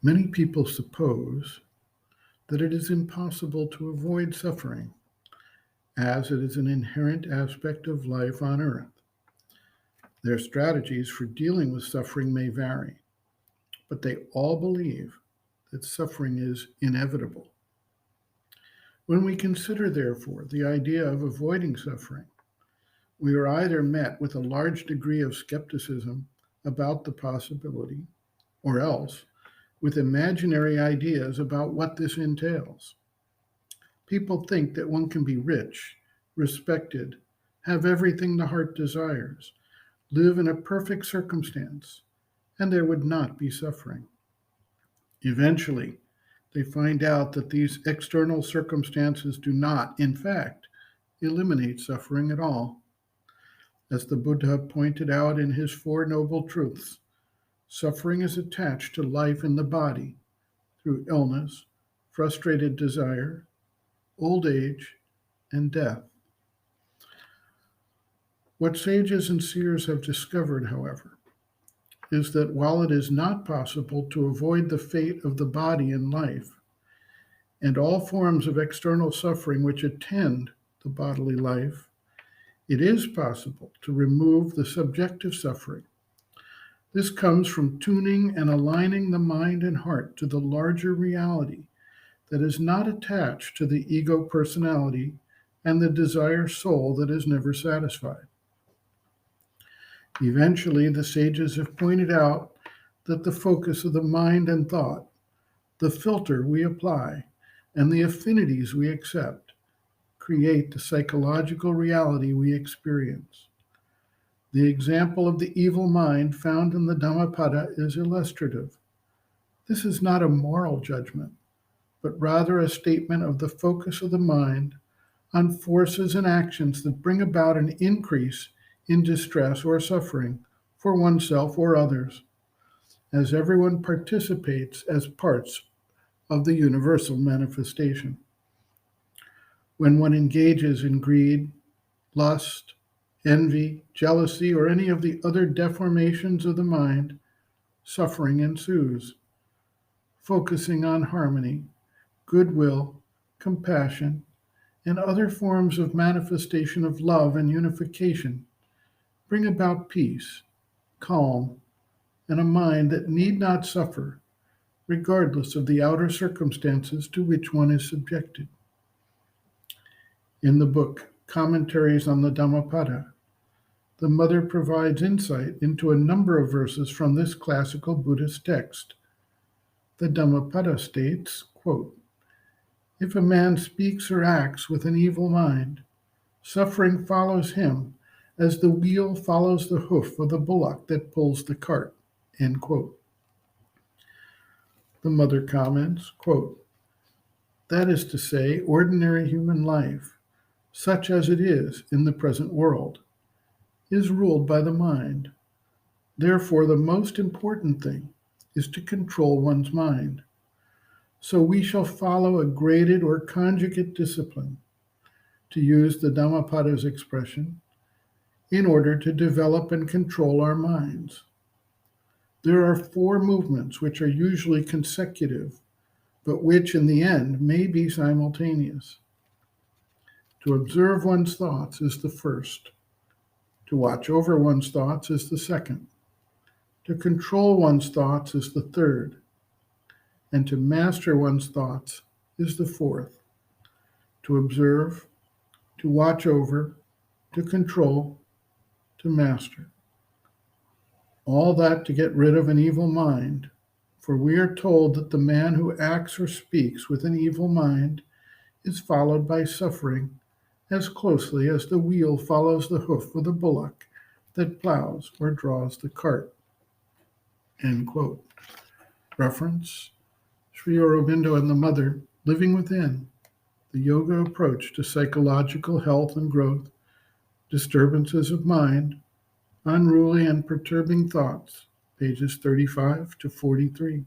Many people suppose that it is impossible to avoid suffering, as it is an inherent aspect of life on earth. Their strategies for dealing with suffering may vary, but they all believe that suffering is inevitable. When we consider, therefore, the idea of avoiding suffering, we are either met with a large degree of skepticism about the possibility, or else with imaginary ideas about what this entails. People think that one can be rich, respected, have everything the heart desires, live in a perfect circumstance, and there would not be suffering. Eventually, they find out that these external circumstances do not, in fact, eliminate suffering at all. As the Buddha pointed out in his Four Noble Truths, suffering is attached to life in the body through illness, frustrated desire, old age, and death. What sages and seers have discovered, however, is that while it is not possible to avoid the fate of the body in life and all forms of external suffering which attend the bodily life, it is possible to remove the subjective suffering. This comes from tuning and aligning the mind and heart to the larger reality that is not attached to the ego personality and the desire soul that is never satisfied. Eventually, the sages have pointed out that the focus of the mind and thought, the filter we apply, and the affinities we accept create the psychological reality we experience. The example of the evil mind found in the Dhammapada is illustrative. This is not a moral judgment, but rather a statement of the focus of the mind on forces and actions that bring about an increase in distress or suffering for oneself or others, as everyone participates as parts of the universal manifestation. When one engages in greed, lust, envy, jealousy, or any of the other deformations of the mind, suffering ensues. Focusing on harmony, goodwill, compassion, and other forms of manifestation of love and unification bring about peace, calm, and a mind that need not suffer, regardless of the outer circumstances to which one is subjected. In the book Commentaries on the Dhammapada, the mother provides insight into a number of verses from this classical Buddhist text. The Dhammapada states, quote, "If a man speaks or acts with an evil mind, suffering follows him as the wheel follows the hoof of the bullock that pulls the cart." End quote. The mother comments, quote, "That is to say, ordinary human life, such as it is in the present world, is ruled by the mind. Therefore, the most important thing is to control one's mind. So we shall follow a graded or conjugate discipline, to use the Dhammapada's expression, in order to develop and control our minds. There are four movements which are usually consecutive, but which in the end may be simultaneous. To observe one's thoughts is the first. To watch over one's thoughts is the second. To control one's thoughts is the third. And to master one's thoughts is the fourth. To observe, to watch over, to control, to master. All that to get rid of an evil mind, for we are told that the man who acts or speaks with an evil mind is followed by suffering as closely as the wheel follows the hoof of the bullock that plows or draws the cart." End quote. Reference: Sri Aurobindo and the Mother, Living Within, the Yoga Approach to Psychological Health and Growth, Disturbances of Mind, Unruly and Perturbing Thoughts, pages 35 to 43.